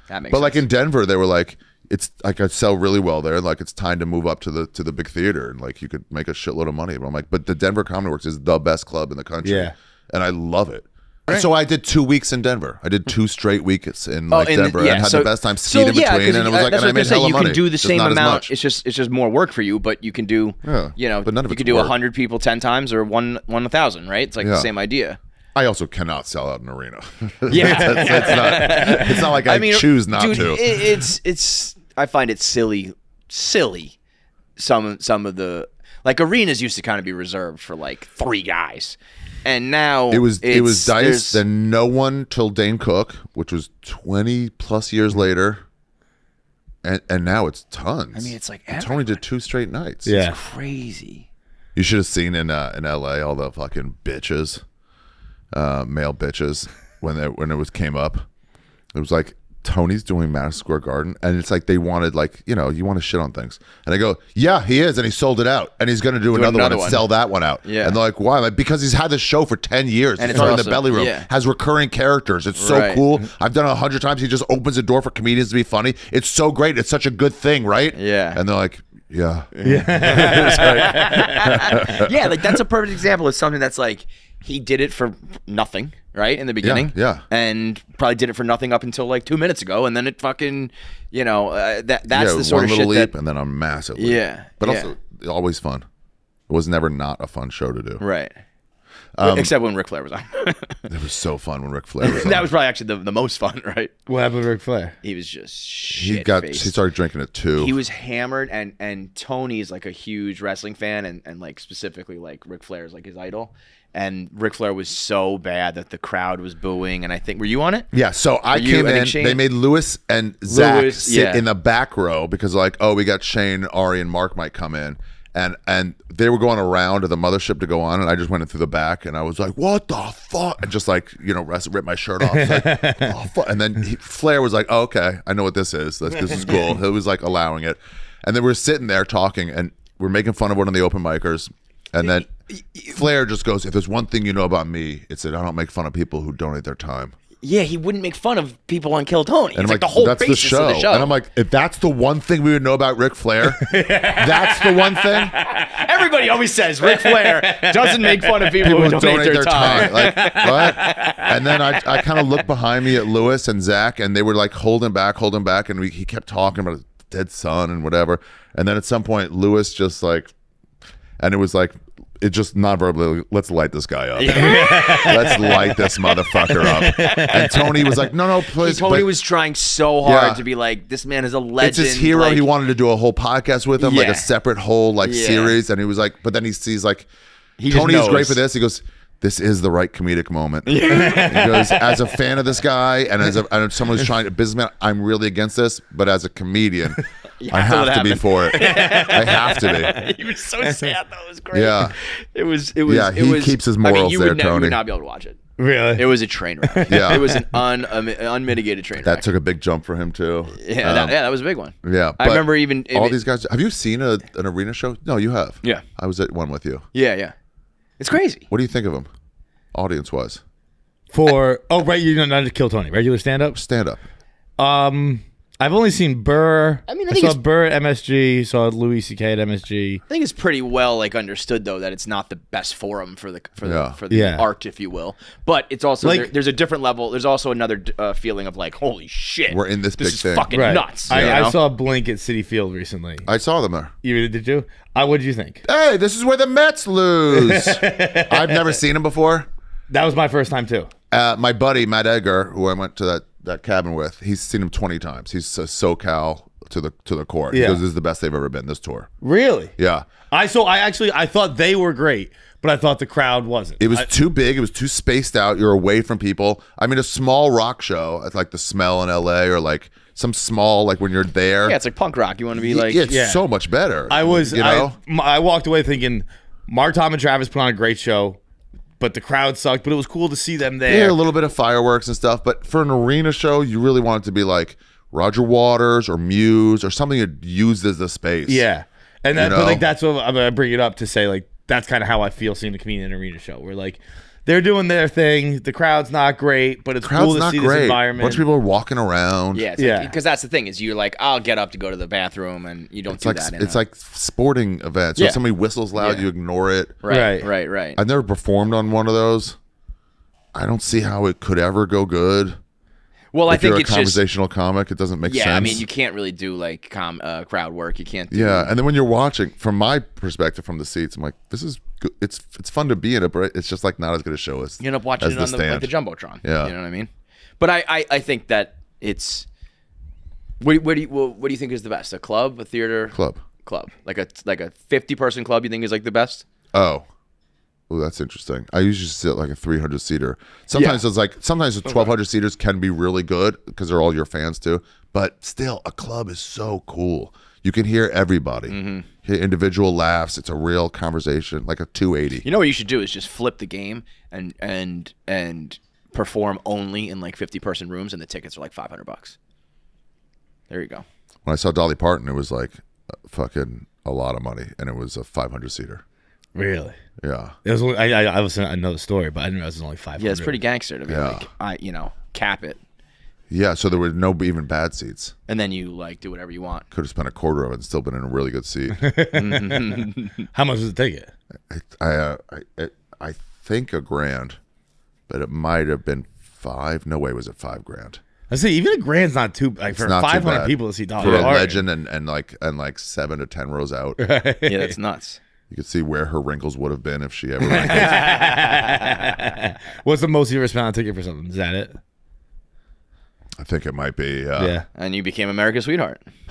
That makes But sense. like in Denver, they were like, it's like I sell really well there. Like it's time to move up to the big theater, and like you could make a shitload of money. But I'm like, but the Denver Comedy Works is the best club in the country, and I love it. Right. So I did 2 weeks in Denver. I did 2 straight weeks in Denver and had the best time skiing in between. And it was like, and I made hella money. You can do the same amount. It's just more work for you, but you can do, but none of you can do 100 people 10 times or one 1,000, right? It's like the same idea. I also cannot sell out an arena. Yeah, it's not like I choose not to. It's. I find it silly. Some of the like arenas used to kind of be reserved for like 3 guys. And now it was Dice, then no one till Dane Cook, which was 20 plus years later, and now it's tons. I mean, it's like Tony did 2 straight nights. Yeah, it's crazy. You should have seen in LA all the fucking bitches, male bitches when it came up. It was like Tony's doing Madison Square Garden, and it's like they wanted like you want to shit on things, and I go, yeah, he is, and he sold it out, and he's going to do another one and sell that one out. Yeah, and they're like, why? Like, because he's had this show for 10 years. And it's in the belly room, has recurring characters. It's so cool. I've done it 100 times. He just opens a door for comedians to be funny. It's so great. It's such a good thing, right? Yeah, and they're like, yeah, yeah, like that's a perfect example of something that's like he did it for nothing. Right in the beginning, and probably did it for nothing up until like 2 minutes ago, and then it fucking, that's the sort of shit leap, and then a massive leap. But also always fun. It was never not a fun show to do, right? Except when Ric Flair was on. It was so fun when Ric Flair was on. That was probably actually the most fun, right? What happened with Ric Flair? He was just he started drinking it too. He was hammered, and Tony's like a huge wrestling fan, and like specifically like Ric Flair is like his idol. And Ric Flair was so bad that the crowd was booing. And I think, were you on it? Yeah. So I came in. They made Lewis and Zach sit in the back row because like, oh, we got Shane, Ari, and Mark might come in. And they were going around to the mothership to go on. And I just went in through the back. And I was like, what the fuck? And just like, rip my shirt off. Like, oh, fuck. And then Flair was like, oh, okay, I know what this is. This is cool. He was like allowing it. And then we're sitting there talking. And we're making fun of one of the open micers. And then Flair just goes, if there's one thing you know about me, it's that I don't make fun of people who donate their time. Yeah, he wouldn't make fun of people on Kill Tony. And it's like the whole basis of the show. And I'm like, if that's the one thing we would know about Ric Flair, that's the one thing. Everybody always says Ric Flair doesn't make fun of people who donate their time. Like, what? And then I kind of looked behind me at Lewis and Zach, and they were like holding back, and he kept talking about his dead son and whatever. And then at some point, Lewis just like, and it was like, it just non-verbally, let's light this guy up. Let's light this motherfucker up. And Tony was like, no, please. Tony was trying so hard to be like, this man is a legend. It's his hero. Like, he wanted to do a whole podcast with him, like a separate whole series. And he was like, but then he sees like, Tony's great for this. He goes, this is the right comedic moment. He goes, as a fan of this guy and as someone who's trying to businessman, I'm really against this, but as a comedian, I have to be for it. I have to be. He was so sad though. It was great. Yeah. It was. He keeps his morals you there, would Tony. You would not be able to watch it. Really? It was a train wreck. Yeah. It was an unmitigated train wreck. That took a big jump for him too. Yeah, that was a big one. Yeah. I remember all these guys. Have you seen an arena show? No, you have. Yeah. I was at one with you. Yeah. It's crazy. What do you think of him, audience-wise? Right, you're not to Kill Tony. Regular stand-up? Stand-up. I've only seen Burr. I mean, I saw Burr at MSG. Saw Louis C.K. at MSG. I think it's pretty well understood though that it's not the best forum for the art, if you will. But it's also there's a different level. There's also another feeling of like, holy shit, we're in this big is thing. Fucking nuts. I saw Blink at Citi Field recently. I saw them there. Did you? What did you think? Hey, this is where the Mets lose. I've never seen them before. That was my first time too. My buddy Matt Edgar, who I went to that cabin with, he's seen him 20 times. He's SoCal to the core. He goes, this is the best they've ever been, this tour. Really? Yeah. I thought they were great, but I thought the crowd wasn't. It was too big. It was too spaced out. You're away from people. I mean, a small rock show, it's like The Smell in LA, or like some small, like when you're there. Yeah, it's like punk rock. You want to be like... It's so much better. I walked away thinking, Mark, Tom, and Travis put on a great show, but the crowd sucked, but it was cool to see them there. Yeah, a little bit of fireworks and stuff, but for an arena show, you really want it to be like Roger Waters or Muse or something that used as the space. Yeah. And but like that's what I'm gonna bring it up to say, like, that's kind of how I feel seeing the comedian arena show, where like they're doing their thing. The crowd's not great, but it's cool to see this environment. A bunch of people are walking around. Yeah, because that's the thing is you're like, I'll get up to go to the bathroom, and you don't do that. It's like sporting events. So if somebody whistles loud, you ignore it. Right. I've never performed on one of those. I don't see how it could ever go good. Well, I think you're a conversational comic, it doesn't make sense. Yeah, I mean, you can't really do like crowd work. You can't. And then when you're watching, from my perspective, from the seats, I'm like, this is good. It's fun to be in it, but it's just like not as good a show as you end up watching it on the jumbotron. Yeah, you know what I mean. But I think that it's. What do you think is the best? A club, a theater? Club. Like a 50-person club. You think is like the best? Oh, that's interesting. I usually sit like a 300-seater. Sometimes it's like 1,200 seaters can be really good because they're all your fans too. But still, a club is so cool. You can hear everybody, hear individual laughs. It's a real conversation, like a 280. You know what you should do is just flip the game and perform only in like 50-person rooms, and the tickets are like $500. There you go. When I saw Dolly Parton, it was like fucking a lot of money, and it was a 500-seater. Really? Yeah. It was. I was another story, but I didn't realize it was only 500. Yeah, it's pretty gangster to be like, cap it. Yeah, so there were no even bad seats. And then you like do whatever you want. Could have spent a quarter of it and still been in a really good seat. How much was the ticket? I think $1,000, but it might have been $5,000. No way was it $5,000. I see. Even $1,000's not too like for 500 people to see Dolly Parton. For a legend and like 7 to 10 rows out. Yeah, that's nuts. You could see where her wrinkles would have been if she ever. What's the most you ever spent on a ticket for something? Is that it? I think it might be. Yeah. And you became America's sweetheart.